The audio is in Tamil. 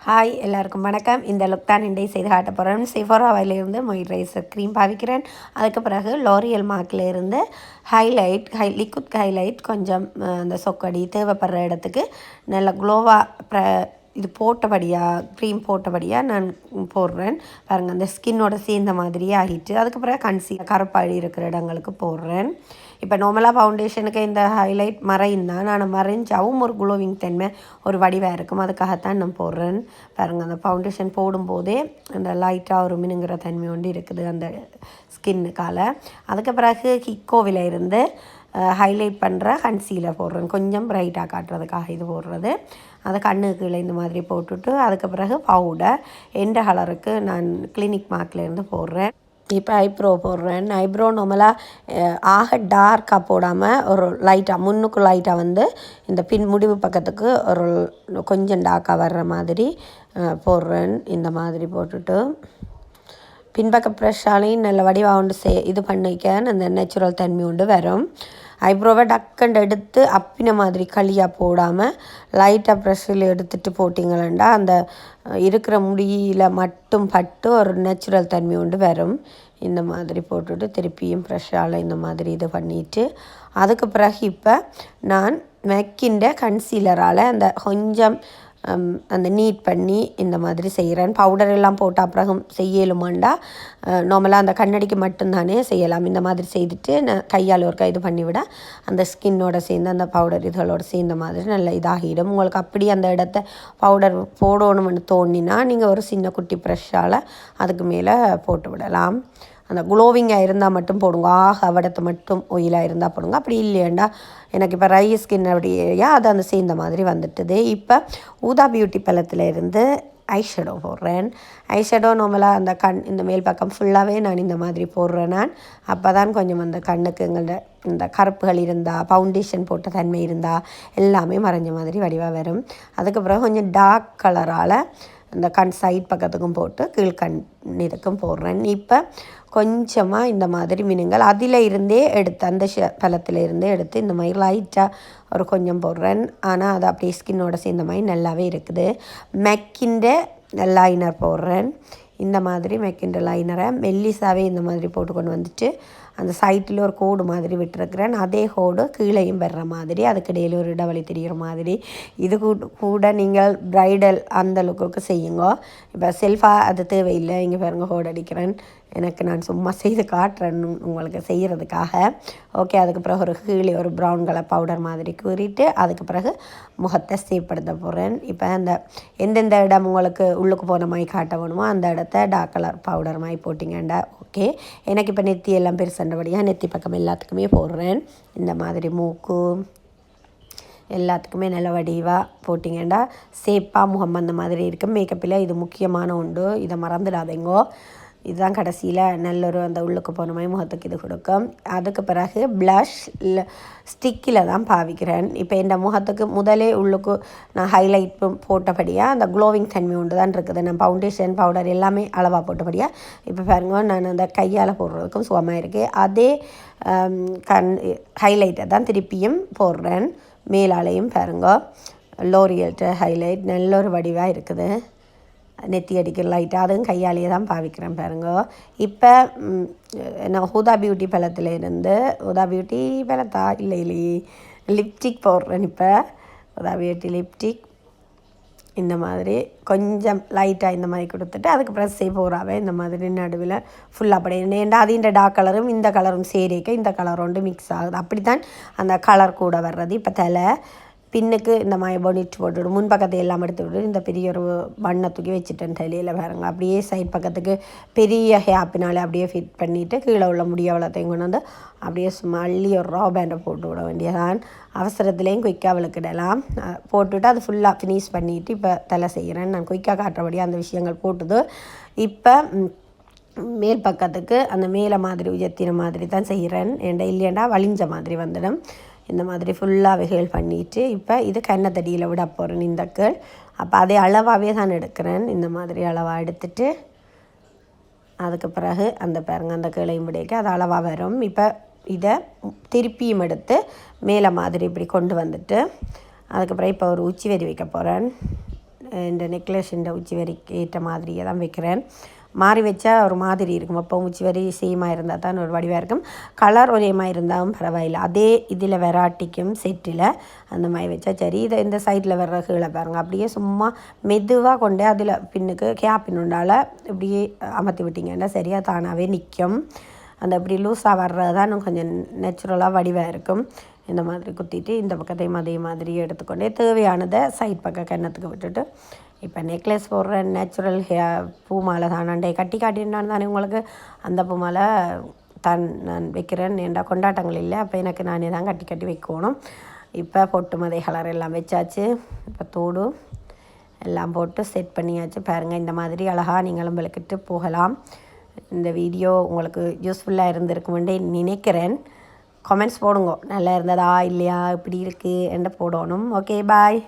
ஹாய் எல்லாருக்கும் வணக்கம். இந்த லுக் தான் இன்றை செய்து காட்ட போகிறேன். செஃபோராவிலிருந்து மாய்ஸ்சரைசர் க்ரீம் பாவிக்கிறேன். அதுக்கு பிறகு லோரியல் மார்க்கில் இருந்து லிக்விட் ஹைலைட் கொஞ்சம் அந்த சொக்கடி தேவைப்படுற இடத்துக்கு நல்ல க்ளோவாக இது போட்டபடியாக க்ரீம் போட்டபடியாக நான் போடுறேன். பாருங்கள், அந்த ஸ்கின்னோட சேர்ந்த மாதிரியே ஆகிட்டு அதுக்கு பிறகு கன்சீலர் கருப்பாடி இருக்கிற இடங்களுக்கு போடுறேன். இப்போ நார்மலாக ஃபவுண்டேஷனுக்கு இந்த ஹைலைட் மறைந்தான், நான் மறைஞ்சாவும் ஒரு க்ளோவிங் தன்மை ஒரு வடிவாக இருக்கும். அதுக்காகத்தான் நான் போடுறேன். பாருங்கள், அந்த ஃபவுண்டேஷன் போடும்போதே அந்த லைட்டாக ஒரு மினுங்கிற தன்மை ஒன்று இருக்குது அந்த ஸ்கின்னுக்கால். அதுக்கு பிறகு ஹிக்கோவில் இருந்து ஹைலைட் பண்ணுற கன்சீலர் போடுறேன். கொஞ்சம் ப்ரைட்டாக காட்டுறதுக்காக இது போடுறது. அதை கண்ணுக்கு கீழே இந்த மாதிரி போட்டுட்டு அதுக்கு பிறகு பவுடர் எந்த கலருக்கு நான் கிளினிக் மார்க்லேருந்து போடுறேன். இப்போ ஐப்ரோ போடுறேன். ஐப்ரோ நார்மலாக ஆக டார்க்காக போடாமல் ஒரு லைட்டாக முன்னுக்கு லைட்டாக வந்து இந்த முடிவு பக்கத்துக்கு ஒரு கொஞ்சம் டார்க்காக வர்ற மாதிரி போடுறேன். இந்த மாதிரி போட்டுட்டு பின்பக்க ப்ரெஷ்ஷாலையும் நல்ல வடிவாக உண்டு இது பண்ணிக்க அந்த நேச்சுரல் தன்மை உண்டு வரும். ஐப்ரோவை டக்கண்டு எடுத்து அப்பின மாதிரி களியாக போடாமல் லைட்டாக ப்ரெஷ்ஷில் எடுத்துகிட்டு போட்டிங்களா அந்த இருக்கிற முடியில் மட்டும் பட்டு ஒரு நேச்சுரல் தன்மை உண்டு வரும். இந்த மாதிரி போட்டுட்டு திருப்பியும் ப்ரெஷ்ஷால் இந்த மாதிரி இது பண்ணிவிட்டு அதுக்கு பிறகு இப்போ நான் மெக்கின்ற கன்சீலரால் அந்த கொஞ்சம் அந்த நீட் பண்ணி இந்த மாதிரி செய்கிறேன். பவுடர் எல்லாம் போட்டு அப்புறம் செய்யலுமாண்டா நார்மலாக அந்த கண்ணடிக்கு மட்டும்தானே செய்யலாம். இந்த மாதிரி செய்துட்டு நான் கையால் ஒரு இது பண்ணிவிட அந்த ஸ்கின்னோட சேர்ந்து அந்த பவுடர் இதோட சேர்ந்த மாதிரி நல்ல இதாகிடும். உங்களுக்கு அப்படி அந்த இடத்த பவுடர் போடணும்னு தோணினா நீங்கள் ஒரு சின்ன குட்டி ப்ரெஷ்ஷால் அதுக்கு மேலே போட்டு விடலாம். அந்த க்ளோவிங்காக இருந்தால் மட்டும் போடுங்க. அவடத்தை மட்டும் ஒயிலாக இருந்தால் போடுங்க. அப்படி இல்லையாண்டா எனக்கு இப்போ ரை ஸ்கின் அப்படியா அது அந்த சேர்ந்த மாதிரி வந்துட்டுது. இப்போ ஊதா பியூட்டி பலத்தில் இருந்து ஐஷேடோ போடுறேன். ஐஷேடோ நார்மலாக அந்த இந்த மேல் பக்கம் ஃபுல்லாகவே நான் இந்த மாதிரி போடுறேன். நான் அப்போ தான் கொஞ்சம் அந்த கண்ணுக்கு எங்கள்ட இந்த கருப்புகள் இருந்தால் ஃபவுண்டேஷன் போட்ட தன்மை இருந்தால் எல்லாமே மறைஞ்ச மாதிரி வடிவாக வரும். அதுக்கப்புறம் கொஞ்சம் டார்க் கலரால் இந்த கண் சைட் பக்கத்துக்கும் போட்டு கீழ்கண் இதுக்கும் போடுறேன். இப்போ கொஞ்சமாக இந்த மாதிரி மினுங்கள் அதில் இருந்தே எடுத்து அந்த பழத்தில் இருந்தே எடுத்து இந்த மாதிரி லைட்டாக ஒரு கொஞ்சம் போடுறேன். ஆனால் அது அப்படியே ஸ்கின்னோட சேர்ந்த மாதிரி நல்லாவே இருக்குது. மெக்கின்ற லைனர் போடுறேன். இந்த மாதிரி மெக்கின்ற லைனரை மெல்லிஸாகவே இந்த மாதிரி போட்டு கொண்டு வந்துட்டு அந்த சைட்டில் ஒரு கோடு மாதிரி விட்டுருக்குறேன். அதே கோடு கீழேயும் வர்ற மாதிரி அதுக்கு இடையில ஒரு இடவழி தெரிகிற மாதிரி இது கூட நீங்கள் ப்ரைடல் அந்த லுக்குக்கு செய்யுங்க. இப்போ செல்ஃபாக அது தேவையில்லை. இங்கே பாருங்க கோடு அடிக்கிறேன். எனக்கு நான் சும்மா செய்து காட்டுறேன் உங்களுக்கு செய்கிறதுக்காக. ஓகே, அதுக்கு பிறகு ஒரு கீழே ஒரு ப்ரௌன் கலர் பவுடர் மாதிரி கூறிட்டு அதுக்கு பிறகு முகத்தை சேப்படுத்த போகிறேன். இப்போ அந்த எந்தெந்த இடம் உங்களுக்கு உள்ளுக்கு போன மாதிரி காட்ட வேணுமோ அந்த இடத்த டார்க் கலர் பவுடர் மாதிரி போட்டிங்கண்டா ஓகே. எனக்கு இப்போ நெத்தி எல்லாம் பெருசண்டபடியாக நெத்தி பக்கம் எல்லாத்துக்குமே போடுறேன். இந்த மாதிரி மூக்கு எல்லாத்துக்குமே நல்ல வடிவாக போட்டிங்கண்டா சேப்பாக முகம் அந்த மாதிரி இருக்குது. மேக்கப்பில் இது முக்கியமான உண்டு, இதை மறந்துடாதீங்கோ. இதுதான் கடைசியில் நல்லொரு அந்த உள்ளுக்கு போன மாதிரி முகத்துக்கு இது கொடுக்கும். அதுக்கு பிறகு ப்ளஷ் ஸ்டிக்கில் தான் பாவிக்கிறேன். இப்போ இந்த முகத்துக்கு முதலே உள்ளுக்கு நான் ஹைலைட் போட்டபடியாக அந்த க்ளோவிங் தன்மை உண்டு தான் இருக்குது. நான் ஃபவுண்டேஷன் பவுடர் எல்லாமே அளவாக போட்டபடியாக இப்போ பாருங்க நான் அந்த கையால் போடுறதுக்கும் சுகமாக இருக்குது. அதே ஹைலைட்டை தான் திருப்பியும் போடுறேன். மேலாலையும் பாருங்க லோரியல்ட்ட ஹைலைட் நல்ல ஒரு வடிவாக இருக்குது. நெத்தி அடிக்கிற லைட்டாக அதுவும் கையாலேயே தான் பாவிக்கிறேன் பாருங்க. இப்போ நான் ஊதா பியூட்டி பழத்தில் இருந்து ஊதா பியூட்டி பழத்தா இல்லையே லிப்ஸ்டிக் போடுறேன். இப்போ ஊதா பியூட்டி லிப்ஸ்டிக் இந்த மாதிரி கொஞ்சம் லைட்டாக இந்த மாதிரி கொடுத்துட்டு அதுக்கு ப்ரெஸ்ஸே போகிறாவே இந்த மாதிரி நடுவில் ஃபுல்லாக அப்படி ஏன்டா அது இந்த டார்க் கலரும் இந்த கலரும் சேரிக்க இந்த கலர் ஒன்று மிக்ஸ் ஆகுது. அப்படி தான் அந்த கலர் கூட வர்றது. இப்போ தலை பின்னுக்கு இந்த மாதிரி பொனிட் போட்டுவிடும். முன் பக்கத்தை எல்லாம் எடுத்து விட்டு இந்த பெரிய ஒரு வண்ணை தூக்கி வச்சுட்டேன் தலையில் பாருங்க. அப்படியே சைட் பக்கத்துக்கு பெரிய ஹேப்பினாலே அப்படியே ஃபிட் பண்ணிவிட்டு கீழே உள்ள முடிய அவ்வளோத்தையும் கொண்டு வந்து அப்படியே சும்மா அள்ளி ஒரு ரா பேண்டை போட்டு விட வேண்டியதான். அவசரத்துலேயும் குயிக்காக விளக்கிடலாம். போட்டுவிட்டு அது ஃபுல்லாக ஃபினிஷ் பண்ணிவிட்டு இப்போ தலை செய்கிறேன். நான் குயிக்காக காட்டுறபடியாக அந்த விஷயங்கள் போட்டுது. இப்போ மேல் பக்கத்துக்கு அந்த மேலே மாதிரி உயர்த்தின மாதிரி தான் செய்கிறேன். இல்லையாண்டா வலிஞ்ச மாதிரி வந்துடும். இந்த மாதிரி ஃபுல்லாக வெகுள் பண்ணிவிட்டு இப்போ இது கண்ணத்தடியில் விட போகிறேன் இந்த கேள். அப்போ அதே அளவாகவே தான் எடுக்கிறேன். இந்த மாதிரி அளவாக எடுத்துட்டு அதுக்கு பிறகு அந்த பாருங்க அந்த கேளையும் விடைக்க அது அளவாக வரும். இப்போ இதை திருப்பியும் எடுத்து மேலே மாதிரி இப்படி கொண்டு வந்துட்டு அதுக்கப்புறம் இப்போ ஒரு உச்சி வெறி வைக்க போகிறேன். இந்த நெக்லஸ் இந்த உச்சி வரிக்கு ஏற்ற மாதிரியே தான் வைக்கிறேன். மாறி வச்சா ஒரு மாதிரி இருக்கும். அப்போ உச்சி வரி சேமாக இருந்தால் தான் ஒரு வடிவாக இருக்கும். கலர் ஒரேமாக இருந்தாலும் பரவாயில்லை. அதே இதில் வெராட்டிக்கும் செட்டில் அந்த மாதிரி வச்சா சரி. இதை இந்த சைடில் வர்ற கீழே பாருங்கள், அப்படியே சும்மா மெதுவாக கொண்டே அதில் பின்னுக்கு கேப்பினுண்டால் இப்படியே அமர்த்தி விட்டிங்கன்னா சரியாக தானாகவே நிற்கும். அந்த இப்படி லூஸாக வர்றது தான் இன்னும் கொஞ்சம் நேச்சுரலாக வடிவாக இருக்கும். இந்த மாதிரி குத்திட்டு இந்த பக்கத்தையும் அதே மாதிரி எடுத்துக்கொண்டே தேவையானதை சைட் பக்கம் கன்னத்துக்கு விட்டுட்டு இப்போ நெக்லஸ் போடுற நேச்சுரல் பூ மாலை தானாண்டே கட்டி காட்டினான் தானே உங்களுக்கு. அந்த பூ மாலை தான் நான் வைக்கிறேன். ஏண்டா கொண்டாட்டங்கள் இல்லை, அப்போ எனக்கு நானே தான் கட்டி கட்டி வைக்கணும். இப்போ பொட்டு மதை கலர் எல்லாம் வச்சாச்சு. இப்போ தோடு எல்லாம் போட்டு செட் பண்ணியாச்சு. பாருங்கள், இந்த மாதிரி அழகாக நீங்களும் விளக்கிட்டு போகலாம். இந்த வீடியோ உங்களுக்கு யூஸ்ஃபுல்லாக இருந்திருக்குமெண்டே நினைக்கிறேன். கமெண்ட்ஸ் போடுங்க, நல்லா இருந்ததா இல்லையா, இப்படி இருக்குது என்ன போடணும். ஓகே, பாய்.